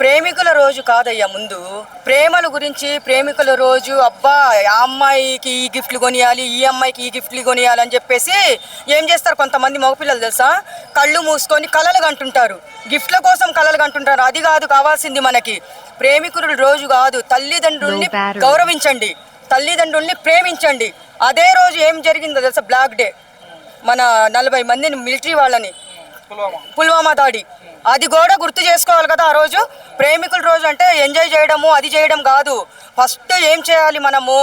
ప్రేమికుల రోజు కాదయ్యా. ముందు ప్రేమల గురించి, ప్రేమికుల రోజు అబ్బా ఆ అమ్మాయికి ఈ గిఫ్ట్లు కొనియాలి, ఈ అమ్మాయికి ఈ గిఫ్ట్లు కొనియాలి అని చెప్పేసి ఏం చేస్తారు కొంతమంది మగపిల్లలు తెలుసా, కళ్ళు మూసుకొని కలలు కంటుంటారు, గిఫ్ట్ల కోసం కలలు కంటుంటారు. అది కాదు కావాల్సింది మనకి. ప్రేమికుల రోజు కాదు, తల్లిదండ్రుల్ని గౌరవించండి, తల్లిదండ్రుల్ని ప్రేమించండి. అదే రోజు ఏం జరిగిందో తెలుసా, బ్లాక్ డే. మన 40 మందిని మిలిటరీ వాళ్ళని పుల్వామా దాడి, అది కూడా గుర్తు చేసుకోవాలి కదా. ఆ రోజు ప్రేమికుల రోజు అంటే ఎంజాయ్ చేయడము అది చేయడం కాదు. ఫస్ట్ ఏం చేయాలి, మనము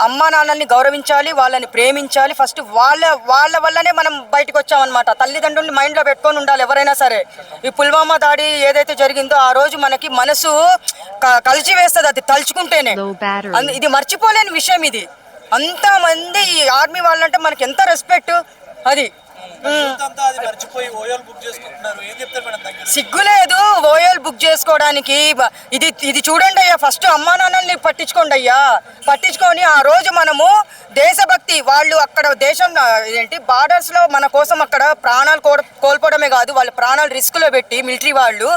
అమ్మా నాన్నల్ని గౌరవించాలి, వాళ్ళని ప్రేమించాలి. ఫస్ట్ వాళ్ళ వల్లనే మనం బయటకు వచ్చామన్నమాట. తల్లిదండ్రుల్ని మైండ్లో పెట్టుకొని ఉండాలి ఎవరైనా సరే. ఈ పుల్వామా దాడి ఏదైతే జరిగిందో ఆ రోజు మనకి మనసు కలిసి వేస్తుంది, అది తలుచుకుంటేనే. ఇది మర్చిపోలేని విషయం. ఇది అంతమంది ఆర్మీ వాళ్ళంటే మనకి ఎంత రెస్పెక్ట్. అది సిగ్గులేదు ఓయోలు బుక్ చేసుకోవడానికి. ఇది చూడండి అయ్యా, ఫస్ట్ అమ్మా నాన్నల్ని పట్టించుకోండి అయ్యా. పట్టించుకొని ఆ రోజు మనము దేశభక్తి, వాళ్ళు అక్కడ దేశం ఏంటి బార్డర్స్ లో మన కోసం అక్కడ ప్రాణాలు కోల్పోవడమే కాదు, వాళ్ళ ప్రాణాలు రిస్క్ లో పెట్టి మిలిటరీ వాళ్ళు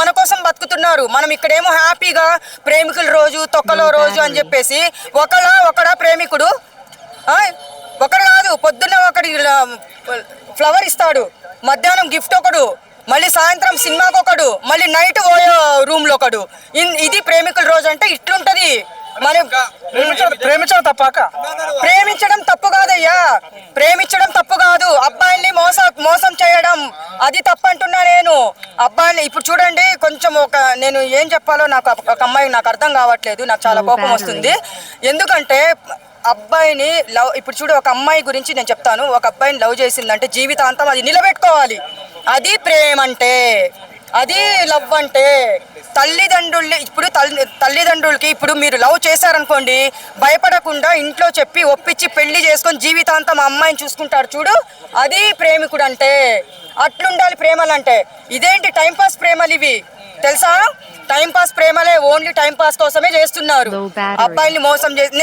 మన కోసం బతుకుతున్నారు. మనం ఇక్కడేమో హ్యాపీగా ప్రేమికుల రోజు, తొక్కలో రోజు అని చెప్పేసి ఒకడా ప్రేమికుడు ఒకడు కాదు, పొద్దున్న ఒకటి ఫ్లవర్ ఇస్తాడు, మధ్యాహ్నం గిఫ్ట్ ఒకడు, మళ్ళీ సాయంత్రం సినిమాకి ఒకడు, మళ్ళీ నైట్ రూమ్ లో ఒకడు. ఇది ప్రేమికుల రోజు అంటే ఇట్లుంటది. మనం ప్రేమించడం తప్పాక, ప్రేమించడం తప్పు కాదయ్యా, ప్రేమించడం తప్పు కాదు. అబ్బాయిల్ని మోసం చేయడం అది తప్పు అంటున్నా నేను. అబ్బాయిని ఇప్పుడు చూడండి, కొంచెం నేను ఏం చెప్పాలో నాకు ఒక అమ్మాయి నాకు అర్థం కావట్లేదు, నాకు చాలా కోపం వస్తుంది. ఎందుకంటే అబ్బాయిని లవ్, ఇప్పుడు చూడు ఒక అమ్మాయి గురించి నేను చెప్తాను. ఒక అబ్బాయిని లవ్ చేసిందంటే జీవితాంతం అది నిలబెట్టుకోవాలి. అది ప్రేమ అంటే, అది లవ్ అంటే. తల్లిదండ్రులకి ఇప్పుడు మీరు లవ్ చేశారనుకోండి, భయపడకుండా ఇంట్లో చెప్పి ఒప్పించి పెళ్లి చేసుకొని జీవితాంతం ఆ అమ్మాయిని చూసుకుంటాడు చూడు, అది ప్రేమికుడు అంటే. అట్లుండాలి ప్రేమలంటే. ఇదేంటి టైంపాస్ ప్రేమలు ఇవి తెలుసా? టైంపాస్ ప్రేమలే, ఓన్లీ టైంపాస్ కోసమే చేస్తున్నారు. అబ్బాయిని మోసం చేసి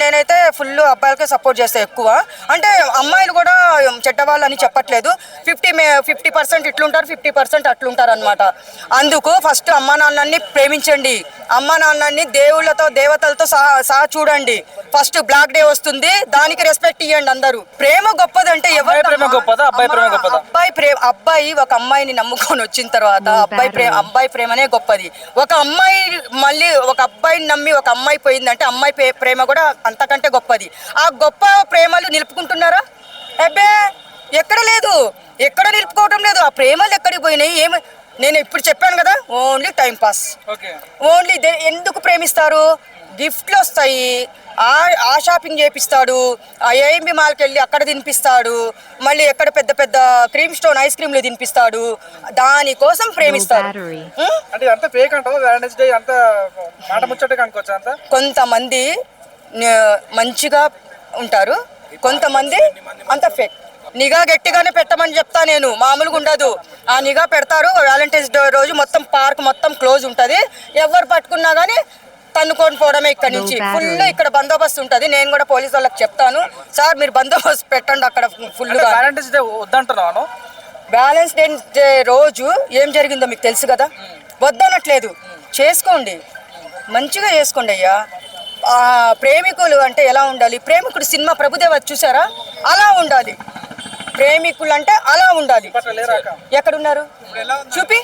నేనైతే ఫుల్ అబ్బాయిలకే సపోర్ట్ చేస్తాను ఎక్కువ. అంటే అమ్మాయిలు కూడా చెడ్డవాళ్ళు అని చెప్పట్లేదు. 50% ఇట్లుంటారు, 50% అట్లుంటారు అనమాట. అందుకు ఫస్ట్ అమ్మా నాన్నని ప్రేమించండి, అమ్మా నాన్నని దేవుళ్ళతో దేవతలతో సహా చూడండి. ఫస్ట్ బ్లాక్ డే వస్తుంది, దానికి రెస్పెక్ట్ ఇవ్వండి అందరూ. ప్రేమ గొప్పదంటే ఎవరి ప్రేమ గొప్పదా, అబ్బాయి ప్రేమ గొప్పదా? అబ్బాయి ఒక అమ్మాయిని నమ్ముకొని వచ్చిన తర్వాత అబ్బాయి ప్రేమనే గొప్పది. ఒక అమ్మాయి మళ్ళీ ఒక అబ్బాయిని నమ్మి ఒక అమ్మాయి పోయిందంటే అమ్మాయి ప్రేమ కూడా అంతకంటే గొప్పది. ఆ గొప్ప ప్రేమలు నిలుపుకుంటున్నారా? అబ్బే ఎక్కడ లేదు, ఎక్కడ నిలుపుకోవటం లేదు. ఆ ప్రేమలు ఎక్కడికి పోయినాయి? నేను ఇప్పుడు చెప్పాను కదా, ఓన్లీ టైం పాస్. ఓన్లీ ఎందుకు ప్రేమిస్తారు? గిఫ్ట్లు వస్తాయి, ఆ షాపింగ్ చేపిస్తాడు, ఆ ఏఎంబి మాల్కి వెళ్ళి అక్కడ తినిపిస్తాడు, మళ్ళీ ఎక్కడ పెద్ద పెద్ద క్రీమ్ స్టోన్ ఐస్ క్రీమ్లు తినిపిస్తాడు. దానికోసం ప్రేమిస్తాడు. కొంతమంది మంచిగా ఉంటారు, కొంతమంది అంత ఫేక్. నిఘా గట్టిగానే పెట్టమని చెప్తా నేను, మామూలుగా ఉండదు. ఆ నిఘా పెడతారు. వ్యాలంటైన్స్ డే రోజు మొత్తం పార్క్ మొత్తం క్లోజ్ ఉంటుంది. ఎవరు పట్టుకున్నా కానీ తన్నుకొని పోవడమే. ఇక్కడ నుంచి ఫుల్ ఇక్కడ బందోబస్తు ఉంటుంది. నేను కూడా పోలీసు వాళ్ళకి చెప్తాను, సార్ మీరు బందోబస్తు పెట్టండి అక్కడ ఫుల్. బ్యాలెన్స్ డే రోజు ఏం జరిగిందో మీకు తెలుసు కదా, వద్దనట్లేదు, చేసుకోండి, మంచిగా చేసుకోండి అయ్యా. ప్రేమికులు అంటే ఎలా ఉండాలి? ప్రేమికుడు సినిమా ప్రభుదేవ చూసారా? అలా ఉండాలి. ప్రేమికులు అంటే అలా ఉండాలి. ఎక్కడున్నారు చూపి.